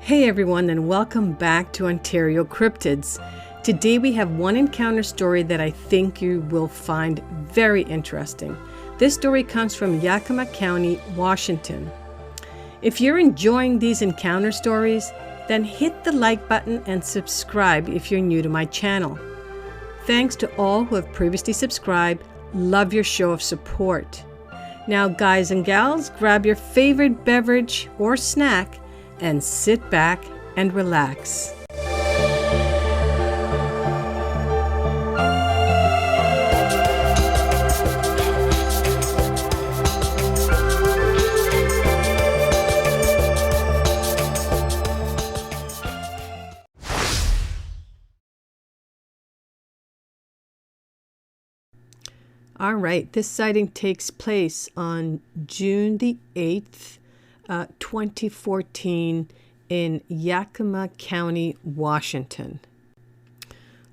Hey everyone, and welcome back to Ontario Cryptids. Today we have one encounter story that I think you will find very interesting. This story comes from Yakima County, Washington. If you're enjoying these encounter stories, then hit the like button and subscribe if you're new to my channel. Thanks to all who have previously subscribed. Love your show of support. Now guys and gals, grab your favorite beverage or snack and sit back and relax. All right, this sighting takes place on June the 8th, 2014 in Yakima County, Washington.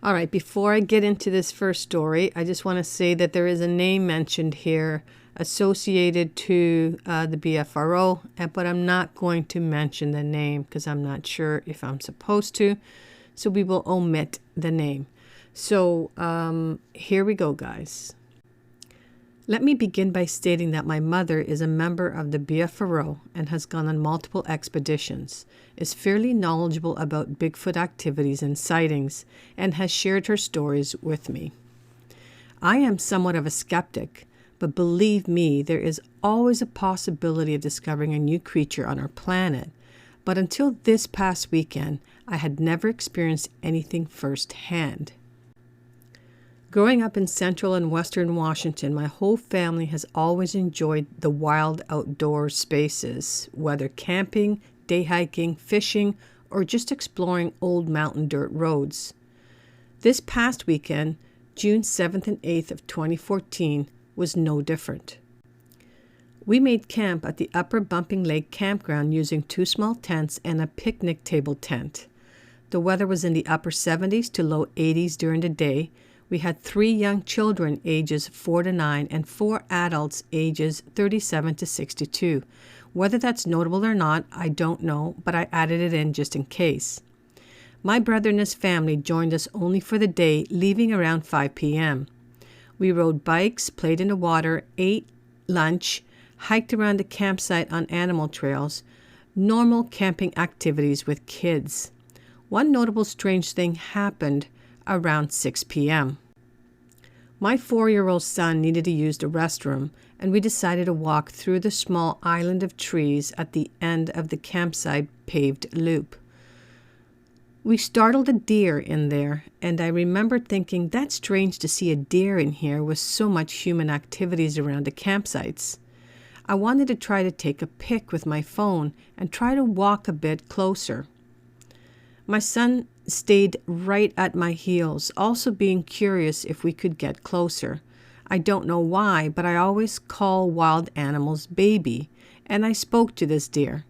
All right, before I get into this first story, I just want to say that there is a name mentioned here associated to the BFRO, but I'm not going to mention the name because I'm not sure if I'm supposed to, so we will omit the name. So here we go, guys. Let me begin by stating that my mother is a member of the BFRO and has gone on multiple expeditions, is fairly knowledgeable about Bigfoot activities and sightings, and has shared her stories with me. I am somewhat of a skeptic, but believe me, there is always a possibility of discovering a new creature on our planet. But until this past weekend, I had never experienced anything firsthand. Growing up in central and western Washington, my whole family has always enjoyed the wild outdoor spaces, whether camping, day hiking, fishing, or just exploring old mountain dirt roads. This past weekend, June 7th and 8th of 2014, was no different. We made camp at the Upper Bumping Lake campground using 2 small tents and a picnic table tent. The weather was in the upper 70s to low 80s during the day. We had 3 young children ages 4 to 9 and 4 adults ages 37 to 62. Whether that's notable or not, I don't know, but I added it in just in case. My brother and his family joined us only for the day, leaving around 5 p.m. We rode bikes, played in the water, ate lunch, hiked around the campsite on animal trails, normal camping activities with kids. One notable strange thing happened around 6 p.m. My 4-year-old son needed to use the restroom, and we decided to walk through the small island of trees at the end of the campsite paved loop. We startled a deer in there, and I remember thinking that's strange to see a deer in here with so much human activities around the campsites. I wanted to try to take a pic with my phone and try to walk a bit closer. My son stayed right at my heels, also being curious if we could get closer. I don't know why, but I always call wild animals baby, and I spoke to this deer.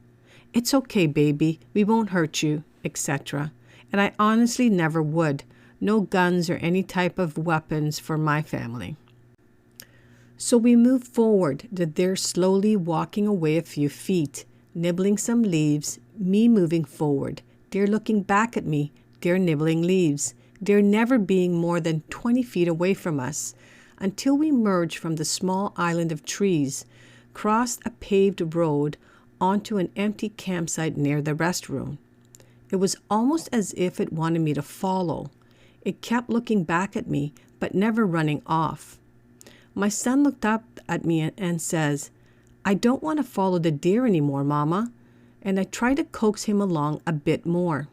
"It's okay, baby, we won't hurt you," etc. And I honestly never would. No guns or any type of weapons for my family. So we moved forward, the deer slowly walking away a few feet, nibbling some leaves, me moving forward, deer looking back at me, deer nibbling leaves, deer never being more than 20 feet away from us, until we merged from the small island of trees, crossed a paved road onto an empty campsite near the restroom. It was almost as if it wanted me to follow. It kept looking back at me, but never running off. My son looked up at me and says, "I don't want to follow the deer anymore, Mama." And I tried to coax him along a bit more.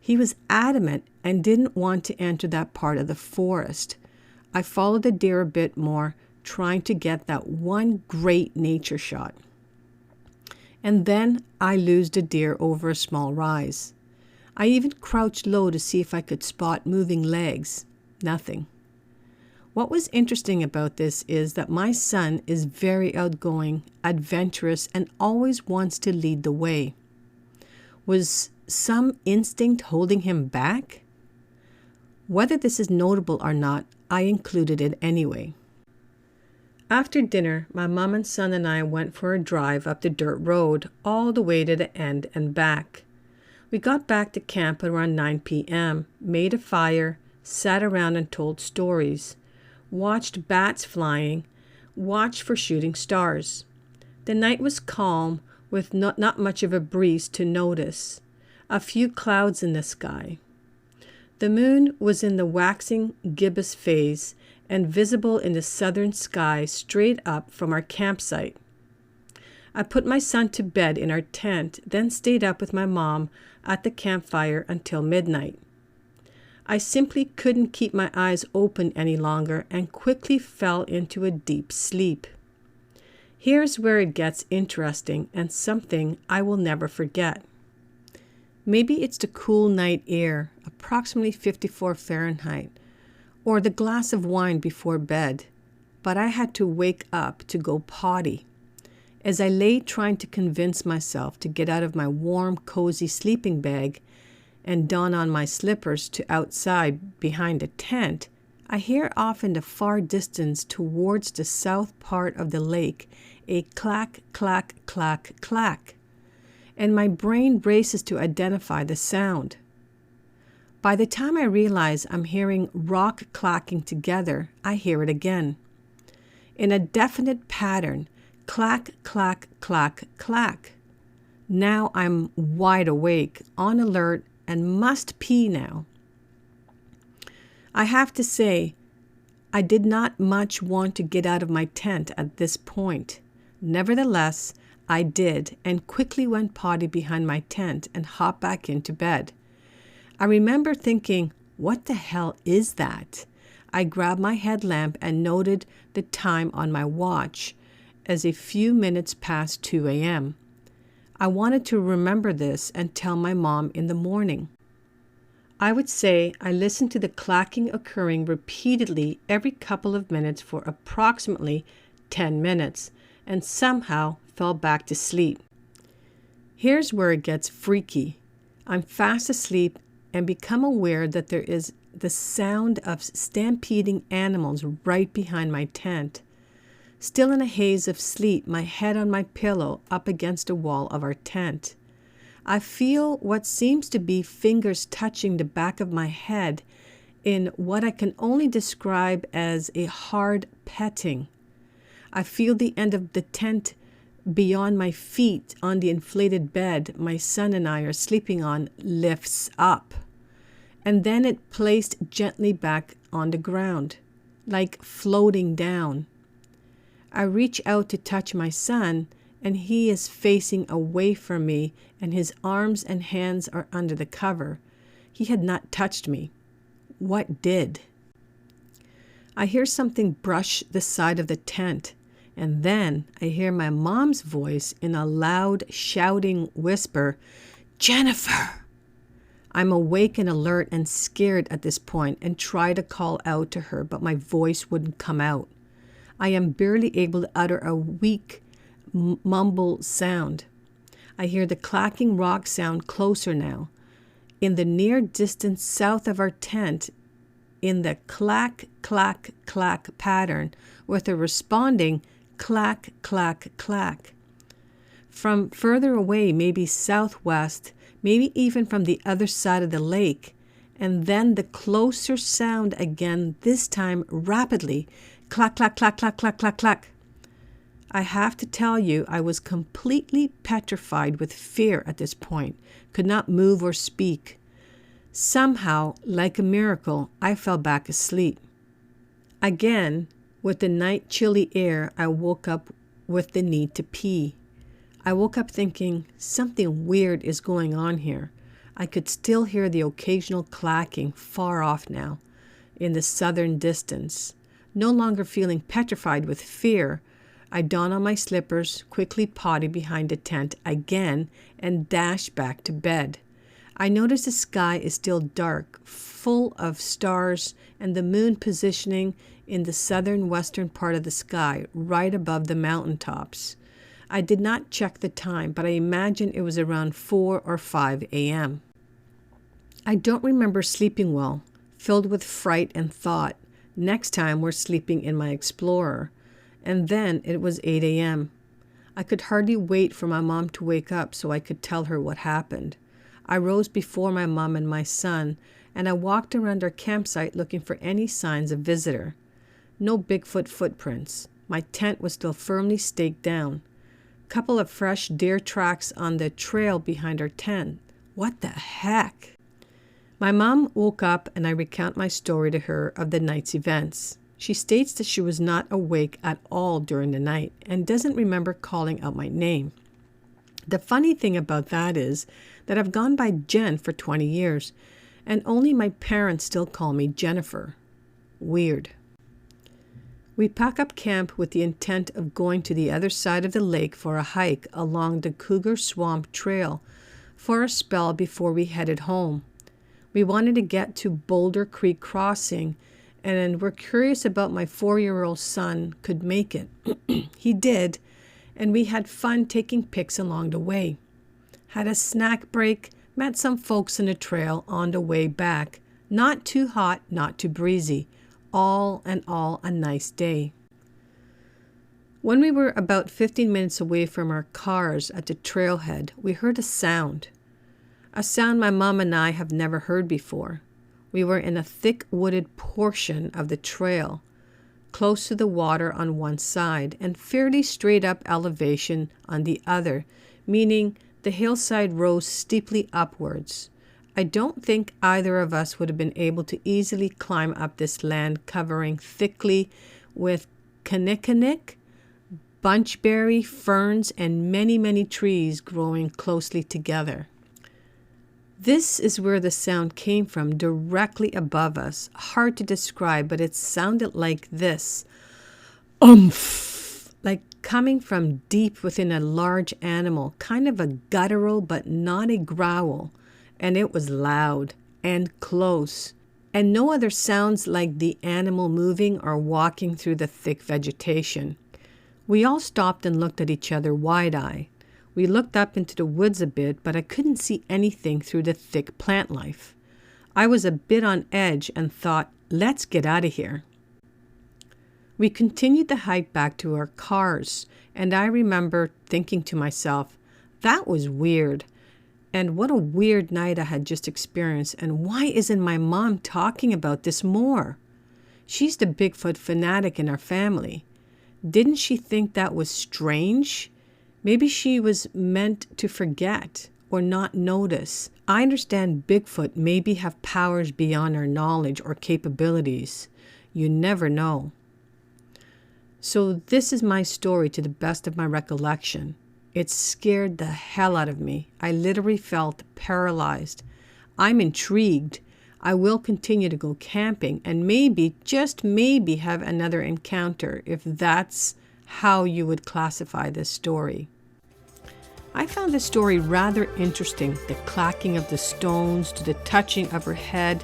He was adamant and didn't want to enter that part of the forest. I followed the deer a bit more, trying to get that one great nature shot. And then I loosed the deer over a small rise. I even crouched low to see if I could spot moving legs. Nothing. What was interesting about this is that my son is very outgoing, adventurous, and always wants to lead the way. Was some instinct holding him back? Whether this is notable or not, I included it anyway. After dinner, my mom and son and I went for a drive up the dirt road all the way to the end and back. We got back to camp around 9 p.m., made a fire, sat around and told stories, watched bats flying, watched for shooting stars. The night was calm with not much of a breeze to notice, a few clouds in the sky. The moon was in the waxing gibbous phase and visible in the southern sky straight up from our campsite. I put my son to bed in our tent, then stayed up with my mom at the campfire until midnight. I simply couldn't keep my eyes open any longer and quickly fell into a deep sleep. Here's where it gets interesting and something I will never forget. Maybe it's the cool night air, approximately 54 Fahrenheit, or the glass of wine before bed, but I had to wake up to go potty. As I lay trying to convince myself to get out of my warm, cozy sleeping bag and don on my slippers to outside behind a tent, I hear off in the far distance towards the south part of the lake a clack, clack, clack, clack, and my brain races to identify the sound. By the time I realize I'm hearing rock clacking together, I hear it again. In a definite pattern, clack, clack, clack, clack. Now I'm wide awake, on alert, and must pee now. I have to say, I did not much want to get out of my tent at this point. Nevertheless, I did and quickly went potty behind my tent and hopped back into bed. I remember thinking, what the hell is that? I grabbed my headlamp and noted the time on my watch as a few minutes past 2 a.m. I wanted to remember this and tell my mom in the morning. I would say I listened to the clacking occurring repeatedly every couple of minutes for approximately 10 minutes and somehow fell back to sleep. Here's where it gets freaky. I'm fast asleep and become aware that there is the sound of stampeding animals right behind my tent. Still in a haze of sleep, my head on my pillow up against the wall of our tent. I feel what seems to be fingers touching the back of my head in what I can only describe as a hard petting. I feel the end of the tent beyond my feet on the inflated bed my son and I are sleeping on lifts up, and then it placed gently back on the ground, like floating down. I reach out to touch my son, and he is facing away from me, and his arms and hands are under the cover. He had not touched me. What did? I hear something brush the side of the tent, and then I hear my mom's voice in a loud, shouting whisper, "Jennifer!" I'm awake and alert and scared at this point and try to call out to her, but my voice wouldn't come out. I am barely able to utter a weak mumble sound. I hear the clacking rock sound closer now. In the near distance south of our tent, in the clack, clack, clack pattern, with a responding clack, clack, clack. From further away, maybe southwest, maybe even from the other side of the lake, and then the closer sound again, this time rapidly, clack, clack, clack, clack, clack, clack, clack. I have to tell you, I was completely petrified with fear at this point, could not move or speak. Somehow, like a miracle, I fell back asleep. Again, with the night chilly air, I woke up with the need to pee. I woke up thinking, something weird is going on here. I could still hear the occasional clacking far off now, in the southern distance. No longer feeling petrified with fear, I don on my slippers, quickly potty behind the tent again, and dash back to bed. I notice the sky is still dark, full of stars, and the moon positioning in the southern western part of the sky, right above the mountaintops. I did not check the time, but I imagine it was around 4 or 5 a.m. I don't remember sleeping well, filled with fright and thought. Next time we're sleeping in my Explorer. And then it was 8 a.m. I could hardly wait for my mom to wake up so I could tell her what happened. I rose before my mom and my son, and I walked around our campsite looking for any signs of visitor. No Bigfoot footprints. My tent was still firmly staked down. Couple of fresh deer tracks on the trail behind our tent. What the heck? My mom woke up and I recount my story to her of the night's events. She states that she was not awake at all during the night and doesn't remember calling out my name. The funny thing about that is that I've gone by Jen for 20 years, and only my parents still call me Jennifer. Weird. We pack up camp with the intent of going to the other side of the lake for a hike along the Cougar Swamp Trail for a spell before we headed home. We wanted to get to Boulder Creek Crossing, and we're curious about my 4-year-old son could make it. He did, and we had fun taking pics along the way. Had a snack break, met some folks in the trail on the way back. Not too hot, not too breezy. All in all, a nice day. When we were about 15 minutes away from our cars at the trailhead, we heard a sound. A sound my mom and I have never heard before. We were in a thick wooded portion of the trail, close to the water on one side and fairly straight up elevation on the other, meaning the hillside rose steeply upwards. I don't think either of us would have been able to easily climb up this land covering thickly with kinnikinick, bunchberry, ferns, and many, many trees growing closely together. This is where the sound came from, directly above us. Hard to describe, but it sounded like this. Umph! Like coming from deep within a large animal, kind of a guttural but not a growl. And it was loud and close. And no other sounds like the animal moving or walking through the thick vegetation. We all stopped and looked at each other wide-eyed. We looked up into the woods a bit, but I couldn't see anything through the thick plant life. I was a bit on edge and thought, let's get out of here. We continued the hike back to our cars, and I remember thinking to myself, that was weird. And what a weird night I had just experienced, and why isn't my mom talking about this more? She's the Bigfoot fanatic in our family. Didn't she think that was strange? Maybe she was meant to forget or not notice. I understand Bigfoot maybe have powers beyond our knowledge or capabilities. You never know. So this is my story to the best of my recollection. It scared the hell out of me. I literally felt paralyzed. I'm intrigued. I will continue to go camping and maybe, just maybe, have another encounter if that's how you would classify this story. I found this story rather interesting, the clacking of the stones, to the touching of her head,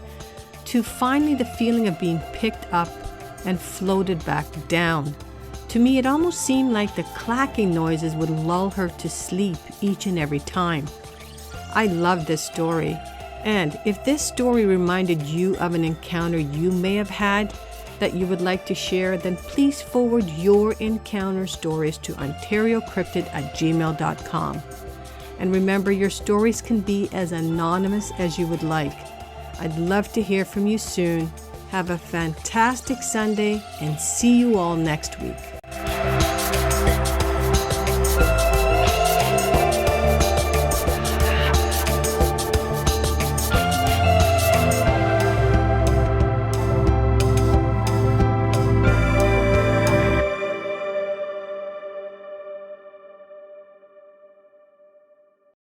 to finally the feeling of being picked up and floated back down. To me, it almost seemed like the clacking noises would lull her to sleep each and every time. I love this story, and if this story reminded you of an encounter you may have had that you would like to share, then please forward your encounter stories to OntarioCryptid@gmail.com. And remember, your stories can be as anonymous as you would like. I'd love to hear from you soon. Have a fantastic Sunday and see you all next week.